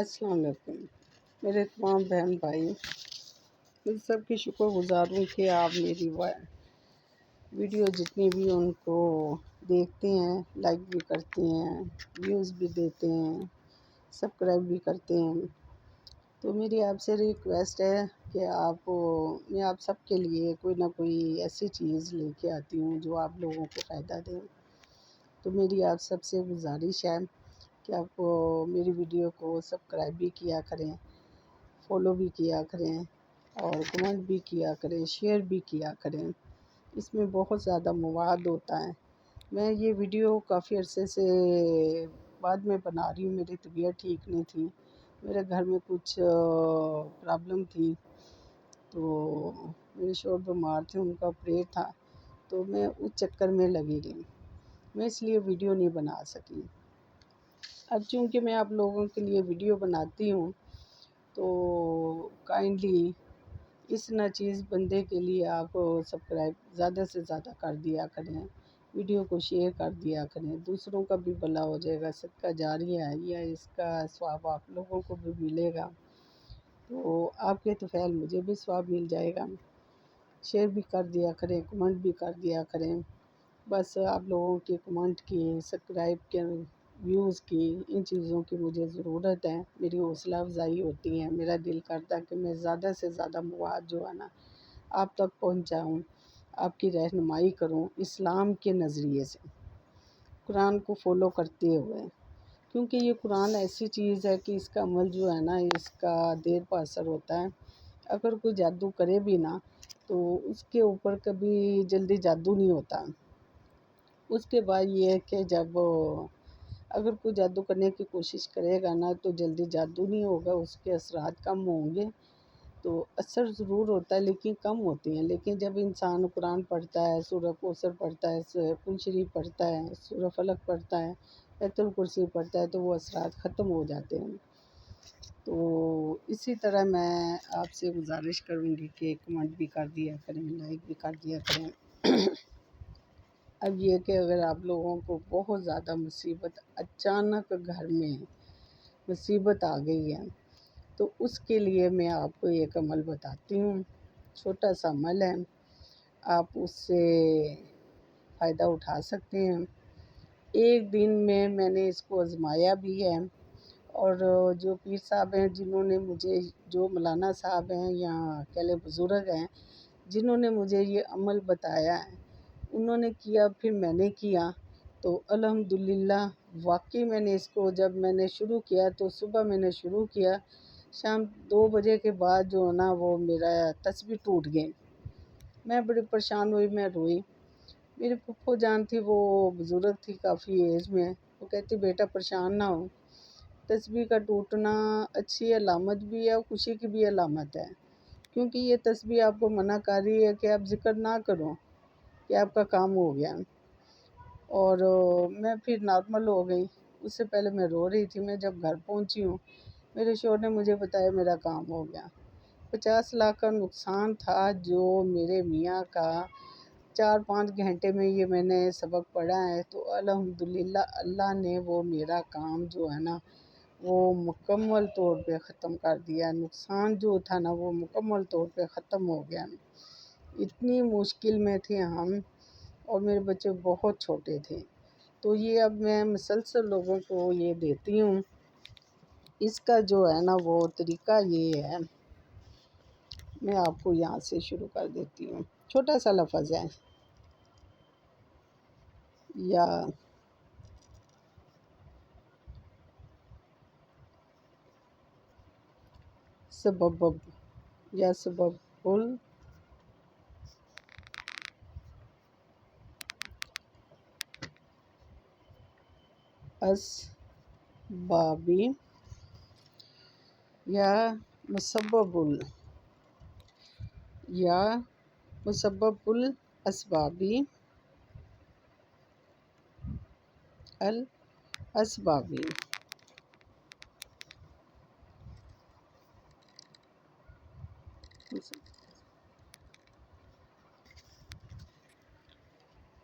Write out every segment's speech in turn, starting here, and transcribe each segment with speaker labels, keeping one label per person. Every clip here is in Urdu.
Speaker 1: السلام علیکم میرے تمام بہن بھائی، میں سب کی شکر گزار ہوں کہ آپ میری ویڈیو جتنی بھی ان کو دیکھتے ہیں، لائک بھی کرتے ہیں، ویوز بھی دیتے ہیں، سبسکرائب بھی کرتے ہیں۔ تو میری آپ سے ریکویسٹ ہے کہ میں آپ سب کے لیے کوئی نہ کوئی ایسی چیز لے کے آتی ہوں جو آپ لوگوں کو فائدہ دے۔ تو میری آپ سب سے گزارش ہے کہ آپ میری ویڈیو کو سبسکرائب بھی کیا کریں، فالو بھی کیا کریں اور کمنٹ بھی کیا کریں، شیئر بھی کیا کریں۔ اس میں بہت زیادہ مواد ہوتا ہے۔ میں یہ ویڈیو کافی عرصے سے بعد میں بنا رہی ہوں۔ میری طبیعت ٹھیک نہیں تھی، میرے گھر میں کچھ پرابلم تھی، تو میرے شوہر بیمار تھے، ان کا آپریٹ تھا، تو میں اس چکر میں لگی رہی، میں اس لیے ویڈیو نہیں بنا سکی۔ اب چونکہ میں آپ لوگوں کے لیے ویڈیو بناتی ہوں تو کائنڈلی اس ناچیز بندے کے لیے آپ سبسکرائب زیادہ سے زیادہ کر دیا کریں، ویڈیو کو شیئر کر دیا کریں، دوسروں کا بھی بھلا ہو جائے گا، صدقہ جاریہ ہے، یا اس کا ثواب آپ لوگوں کو بھی ملے گا، تو آپ کے طفیل مجھے بھی ثواب مل جائے گا۔ شیئر بھی کر دیا کریں، کمنٹ بھی کر دیا کریں۔ بس آپ لوگوں کے کمنٹ کی، سبسکرائب کے، ویوز کی، ان چیزوں کی مجھے ضرورت ہے۔ میری حوصلہ افزائی ہوتی ہے، میرا دل کرتا ہے کہ میں زیادہ سے زیادہ مواد جو ہے نا آپ تک پہنچاؤں، آپ کی رہنمائی کروں اسلام کے نظریے سے، قرآن کو فالو کرتے ہوئے، کیونکہ یہ قرآن ایسی چیز ہے کہ اس کا عمل جو ہے نا اس کا دیر پا اثر ہوتا ہے۔ اگر کوئی جادو کرے بھی نا تو اس کے اوپر کبھی جلدی جادو نہیں ہوتا۔ اس کے بعد یہ ہے کہ جب اگر کوئی جادو کرنے کی کوشش کرے گا نا تو جلدی جادو نہیں ہوگا، اس کے اثرات کم ہوں گے، تو اثر ضرور ہوتا ہے لیکن کم ہوتے ہیں۔ لیکن جب انسان قرآن پڑھتا ہے، سورہ کوثر پڑھتا ہے، قرآن شریف پڑھتا ہے، سورہ فلق پڑھتا ہے، آیت الکرسی پڑھتا ہے، تو وہ اثرات ختم ہو جاتے ہیں۔ تو اسی طرح میں آپ سے گزارش کروں گی کہ کمنٹ بھی کر دیا کریں، لائک بھی کر دیا کریں۔ اب یہ کہ اگر آپ لوگوں کو بہت زیادہ مصیبت، اچانک گھر میں مصیبت آ گئی ہے، تو اس کے لیے میں آپ کو ایک عمل بتاتی ہوں، چھوٹا سا عمل ہے، آپ اس سے فائدہ اٹھا سکتے ہیں۔ ایک دن میں نے اس کو آزمایا بھی ہے، اور جو پیر صاحب ہیں جنہوں نے مجھے، جو مولانا صاحب ہیں یا کہہ لیں بزرگ ہیں جنہوں نے مجھے یہ عمل بتایا ہے، انہوں نے کیا، پھر میں نے کیا، تو الحمدللہ واقعی میں نے اس کو جب میں نے شروع کیا تو صبح میں نے شروع کیا، شام 2 بجے کے بعد جو ہے نا وہ میرا تسبیح ٹوٹ گئی۔ میں بڑی پریشان ہوئی، میں روئی۔ میری پھپھو جان تھی، وہ بزرگ تھی کافی ایج میں، وہ کہتی بیٹا پریشان نہ ہو، تسبیح کا ٹوٹنا اچھی علامت بھی ہے اور خوشی کی بھی علامت ہے، کیونکہ یہ تسبیح آپ کو منع کر رہی ہے کہ آپ ذکر نہ کرو کہ آپ کا کام ہو گیا۔ اور میں پھر نارمل ہو گئی، اس سے پہلے میں رو رہی تھی۔ میں جب گھر پہنچی ہوں، میرے شوہر نے مجھے بتایا میرا کام ہو گیا۔ 50 لاکھ کا نقصان تھا جو میرے میاں کا 4-5 گھنٹے میں یہ میں نے سبق پڑھا ہے، تو الحمدللہ اللہ نے وہ میرا کام جو ہے نا وہ مکمل طور پہ ختم کر دیا۔ نقصان جو تھا نا وہ مکمل طور پہ ختم ہو گیا۔ اتنی مشکل میں تھے ہم، اور میرے بچے بہت چھوٹے تھے، تو یہ اب میں مسلسل لوگوں کو یہ دیتی ہوں۔ اس کا جو ہے نا وہ طریقہ یہ ہے، میں آپ کو یہاں سے شروع کر دیتی ہوں۔ چھوٹا سا لفظ ہے، یا سبب، یا سبب الاسبابی، یا مسبب یا مسبب الاسبابی، الاسبابی،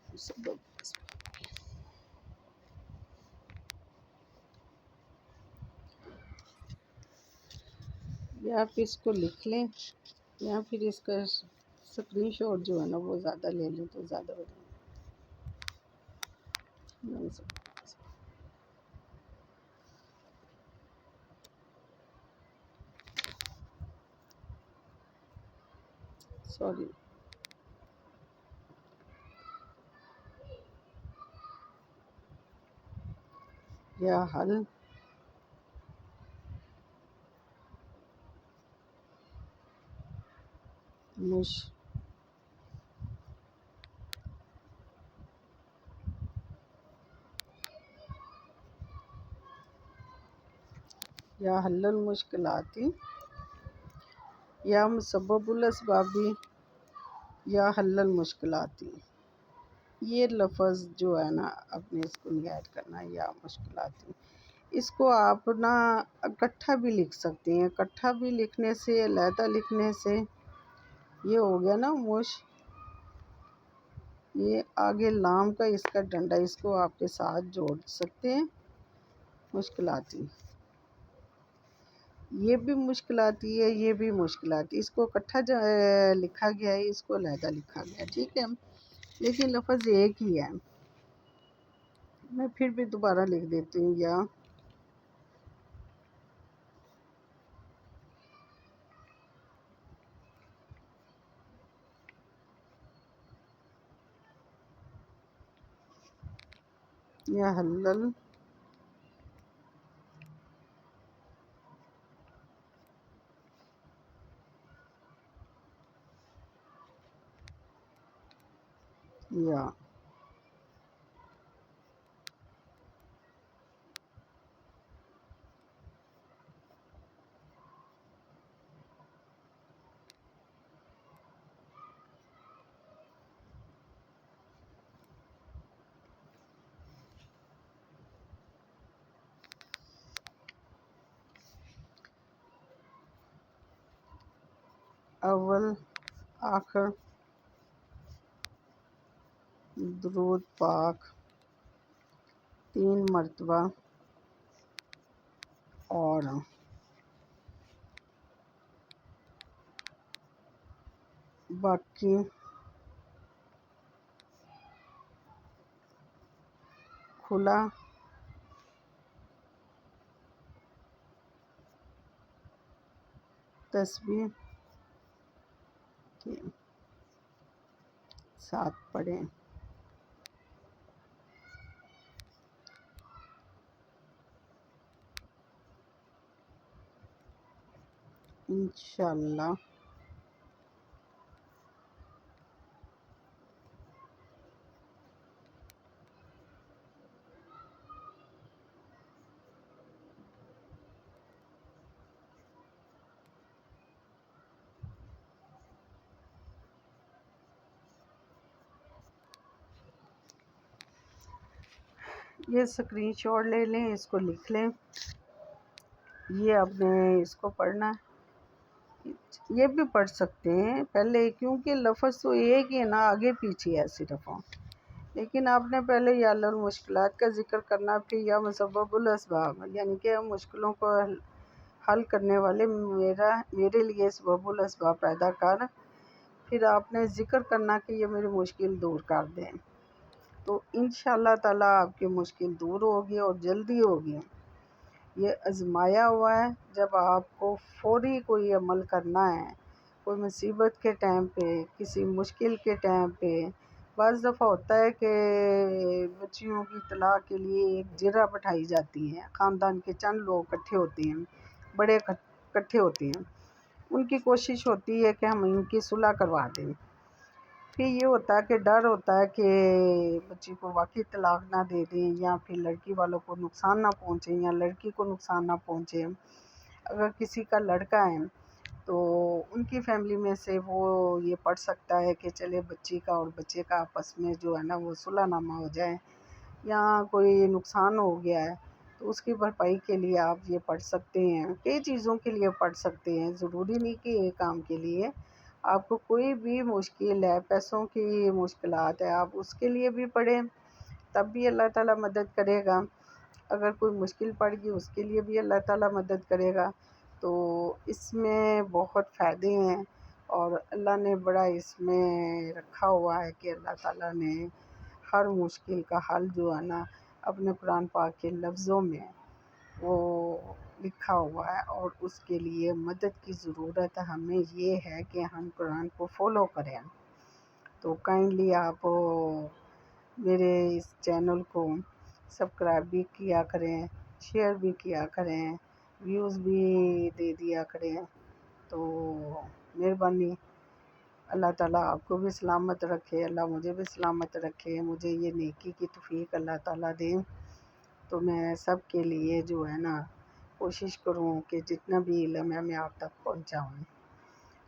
Speaker 1: مسبب، یا پھر اس کو لکھ لیں یا پھر اس کا اسکرین شاٹ جو ہے نا وہ زیادہ لے لیں تو زیادہ ہو جائے. سوری. یا حل یا حل المشکلاتی یا مسبب الاسبابی یا حل المشکلاتی. یہ لفظ جو ہے نا اپنے اس کو ایڈ کرنا ہے یا مشکلاتی. اس کو آپ نا اکٹھا بھی لکھ سکتے ہیں. اکٹھا بھی لکھنے سے علیحدہ لکھنے سے یہ ہو گیا نا یہ آگے لام کا اس کا ڈنڈا اس کو آپ کے ساتھ جوڑ سکتے ہیں. مشکلاتی یہ بھی مشکلاتی ہے یہ بھی مشکلاتی. اس کو اکٹھا لکھا گیا ہے اس کو علیحدہ لکھا گیا ہے. ٹھیک ہے لیکن لفظ ایک ہی ہے. میں پھر بھی دوبارہ لکھ دیتی ہوں یا حلل یا اول آخر درود پاک 3 مرتبہ اور باقی کھلا تسبیح کے ساتھ پڑھیں. انشاءاللہ یہ اسکرین شاٹ لے لیں اس کو لکھ لیں. یہ آپ نے اس کو پڑھنا ہے. یہ بھی پڑھ سکتے ہیں پہلے کیونکہ لفظ تو ایک ہی ہے نا آگے پیچھے ہے صرف. لیکن آپ نے پہلے یا حل المشکلات کا ذکر کرنا پھر یا مسبب الاسباب یعنی کہ مشکلوں کو حل کرنے والے میرے لیے سبب الاسباب پیدا کر. پھر آپ نے ذکر کرنا کہ یہ میری مشکل دور کر دیں. تو انشاءاللہ تعالیٰ آپ کی مشکل دور ہوگی اور جلدی ہوگی. یہ آزمایا ہوا ہے. جب آپ کو فوری کوئی عمل کرنا ہے کوئی مصیبت کے ٹائم پہ کسی مشکل کے ٹائم پہ بعض دفعہ ہوتا ہے کہ بچیوں کی طلاق کے لیے ایک جرہ بٹھائی جاتی ہے. خاندان کے چند لوگ اکٹھے ہوتے ہیں بڑے اکٹھے ہوتے ہیں. ان کی کوشش ہوتی ہے کہ ہم ان کی صلح کروا دیں. پھر یہ ہوتا ہے کہ ڈر ہوتا ہے کہ بچی کو واقعی طلاق نہ دے دیں یا پھر لڑکی والوں کو نقصان نہ پہنچے یا لڑکی کو نقصان نہ پہنچے. اگر کسی کا لڑکا ہے تو ان کی فیملی میں سے وہ یہ پڑھ سکتا ہے کہ چلے بچی کا اور بچے کا آپس میں جو ہے نا وہ صلح نامہ ہو جائے. یا کوئی نقصان ہو گیا ہے تو اس کی بھرپائی کے لیے آپ یہ پڑھ سکتے ہیں. کئی چیزوں کے لیے پڑھ سکتے ہیں. ضروری نہیں کہ ایک کام کے لیے. آپ کو کوئی بھی مشکل ہے پیسوں کی مشکلات ہے آپ اس کے لیے بھی پڑھیں تب بھی اللہ تعالیٰ مدد کرے گا. اگر کوئی مشکل پڑ گئی اس کے لیے بھی اللہ تعالیٰ مدد کرے گا. تو اس میں بہت فائدے ہیں، اور اللہ نے بڑا اس میں رکھا ہوا ہے کہ اللہ تعالیٰ نے ہر مشکل کا حل جو ہے نا اپنے قرآن پاک کے لفظوں میں وہ لکھا ہوا ہے، اور اس کے لیے مدد کی ضرورت ہمیں یہ ہے کہ ہم قرآن کو فالو کریں۔ تو کائنڈلی آپ میرے اس چینل کو سبسکرائب بھی کیا کریں، شیئر بھی کیا کریں، ویوز بھی دے دیا کریں۔ تو مہربانی، اللہ تعالیٰ آپ کو بھی سلامت رکھے، اللہ مجھے بھی سلامت رکھے، مجھے یہ نیکی کی توفیق اللہ تعالیٰ دے۔ تو میں سب کے لیے جو ہے نا کوشش کروں کہ جتنا بھی علم ہے میں آپ تک پہنچاؤں،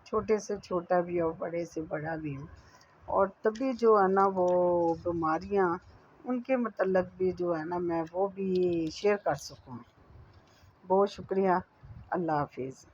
Speaker 1: چھوٹے سے چھوٹا بھی اور بڑے سے بڑا بھی، اور تبھی جو ہے نا وہ بیماریاں ان کے متعلق بھی جو ہے نا میں وہ بھی شیئر کر سکوں۔ بہت شکریہ، اللہ حافظ۔